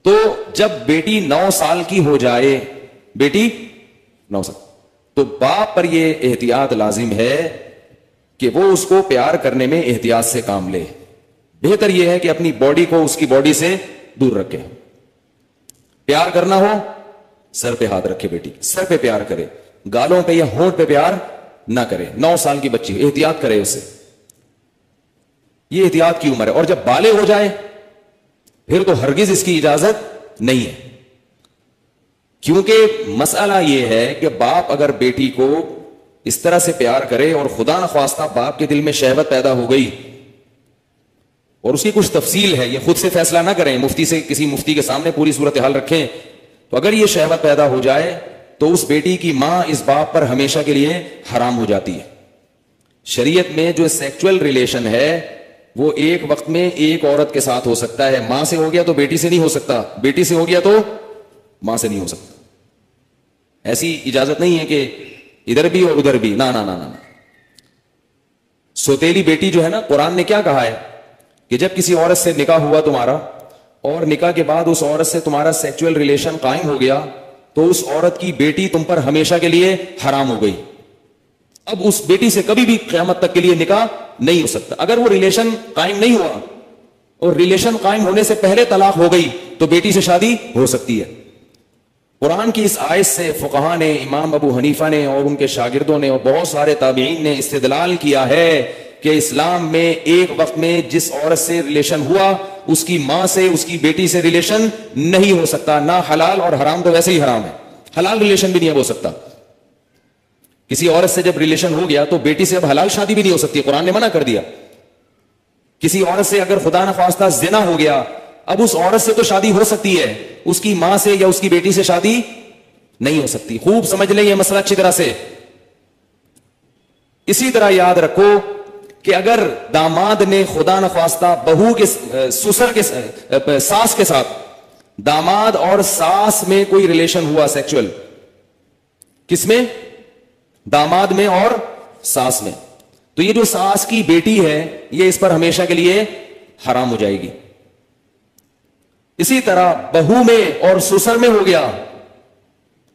تو جب بیٹی 9 سال کی ہو جائے، بیٹی 9 سال، تو باپ پر یہ احتیاط لازم ہے کہ وہ اس کو پیار کرنے میں احتیاط سے کام لے. بہتر یہ ہے کہ اپنی باڈی کو اس کی باڈی سے دور رکھے. پیار کرنا ہو سر پہ ہاتھ رکھے، بیٹی سر پہ پیار کرے، گالوں پہ یا ہونٹ پہ پیار نہ کرے. 9 سال کی بچی احتیاط کرے اسے، یہ احتیاط کی عمر ہے. اور جب بالغ ہو جائے پھر تو ہرگز اس کی اجازت نہیں ہے. کیونکہ مسئلہ یہ ہے کہ باپ اگر بیٹی کو اس طرح سے پیار کرے اور خدا نخواستہ باپ کے دل میں شہوت پیدا ہو گئی، اور اس کی کچھ تفصیل ہے، یہ خود سے فیصلہ نہ کریں، مفتی سے، کسی مفتی کے سامنے پوری صورتحال رکھیں. تو اگر یہ شہوت پیدا ہو جائے تو اس بیٹی کی ماں اس باپ پر ہمیشہ کے لیے حرام ہو جاتی ہے. شریعت میں جو سیکچول ریلیشن ہے وہ ایک وقت میں ایک عورت کے ساتھ ہو سکتا ہے. ماں سے ہو گیا تو بیٹی سے نہیں ہو سکتا، بیٹی سے ہو گیا تو ماں سے نہیں ہو سکتا. ایسی اجازت نہیں ہے کہ ادھر بھی اور ادھر بھی، نہ نہ نہ. سوتیلی بیٹی جو ہے نا، قرآن نے کیا کہا ہے کہ جب کسی عورت سے نکاح ہوا تمہارا اور نکاح کے بعد اس عورت سے تمہارا سیکچول ریلیشن قائم ہو گیا تو اس عورت کی بیٹی تم پر ہمیشہ کے لیے حرام ہو گئی. اب اس بیٹی سے کبھی بھی قیامت تک کے لیے نکاح نہیں ہو سکتا. اگر وہ ریلیشن قائم نہیں ہوا اور ریلیشن قائم ہونے سے پہلے طلاق ہو گئی تو بیٹی سے شادی ہو سکتی ہے. قرآن کی اس آیت سے فقہا نے، امام ابو حنیفہ نے اور ان کے شاگردوں نے اور بہت سارے تابعین نے استدلال کیا ہے کہ اسلام میں ایک وقت میں جس عورت سے ریلیشن ہوا اس کی ماں سے، اس کی بیٹی سے ریلیشن نہیں ہو سکتا. نہ حلال، اور حرام تو ویسے ہی حرام ہے، حلال ریلیشن بھی نہیں ہو سکتا. کسی عورت سے جب ریلیشن ہو گیا تو بیٹی سے اب حلال شادی بھی نہیں ہو سکتی، قرآن نے منع کر دیا. کسی عورت سے اگر خدا نخواستہ زنا ہو گیا، اب اس عورت سے تو شادی ہو سکتی ہے، اس کی ماں سے یا اس کی بیٹی سے شادی نہیں ہو سکتی. خوب سمجھ لیں یہ مسئلہ اچھی طرح سے. اسی طرح یاد رکھو کہ اگر داماد نے خدا نخواستہ بہو کے سسر کے ساس کے ساتھ، داماد اور ساس میں کوئی ریلیشن ہوا سیکچول، کس میں؟ داماد میں اور ساس میں، تو یہ جو ساس کی بیٹی ہے یہ اس پر ہمیشہ کے لیے حرام ہو جائے گی. اسی طرح بہو میں اور سسر میں ہو گیا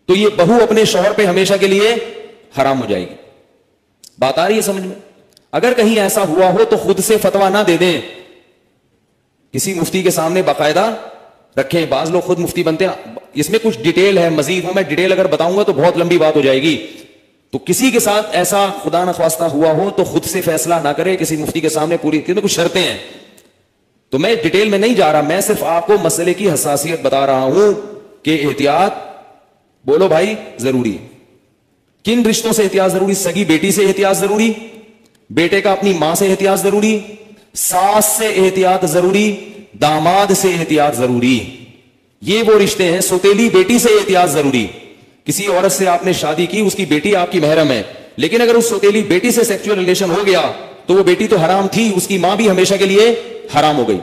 تو یہ بہو اپنے شوہر پہ ہمیشہ کے لیے حرام ہو جائے گی. بات آ رہی ہے سمجھ میں؟ اگر کہیں ایسا ہوا ہو تو خود سے فتویٰ نہ دے دیں، کسی مفتی کے سامنے باقاعدہ رکھیں. بعض لوگ خود مفتی بنتے ہیں، اس میں کچھ ڈیٹیل ہے مزید، میں ڈیٹیل اگر بتاؤں گا تو بہت لمبی بات ہو جائے گی. تو کسی کے ساتھ ایسا خدا نخواستہ ہوا ہو تو خود سے فیصلہ نہ کرے، کسی مفتی کے سامنے پوری، کیونکہ کچھ شرطیں ہیں. تو میں ڈیٹیل میں نہیں جا رہا، میں صرف آپ کو مسئلے کی حساسیت بتا رہا ہوں کہ احتیاط، بولو بھائی، ضروری. کن رشتوں سے احتیاط ضروری؟ سگی بیٹی سے احتیاط ضروری، بیٹے کا اپنی ماں سے احتیاط ضروری، ساس سے احتیاط ضروری، داماد سے احتیاط ضروری. یہ وہ رشتے ہیں. سوتیلی بیٹی سے احتیاط ضروری. کسی عورت سے آپ نے شادی کی، اس کی بیٹی آپ کی محرم ہے، لیکن اگر اس سوتیلی بیٹی سے سیکچول ریلیشن ہو گیا تو وہ بیٹی تو حرام تھی، اس کی ماں بھی ہمیشہ کے لیے حرام ہو گئی.